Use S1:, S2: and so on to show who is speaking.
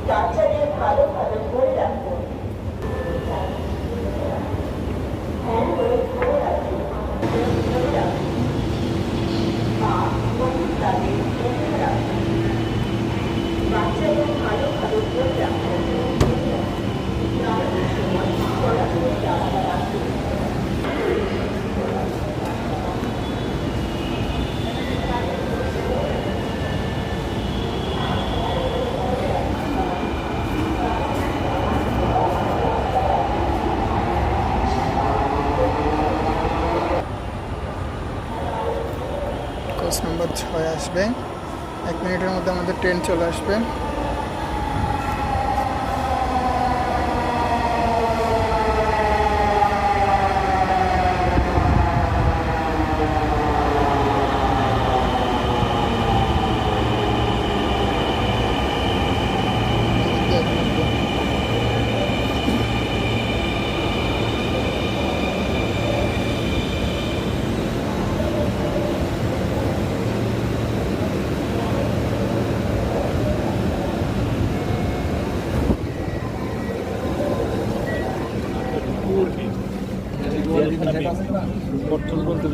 S1: বাচ্চাদের ভালো ভালো করে রাখুন। হ্যাঁ করে ধরে রাখুন, ধরে রাখুন। মা বহুত লাগে ধরে রাখুন। বাচ্চাদের ভালো ভালো করে রাখুন। নামানোর সময় সরাসরি জানালা রাখুন।
S2: কোচ নাম্বার 6 আসবে। 1 মিনিটের মধ্যে আমাদের ট্রেন চলে আসবে।
S3: করতে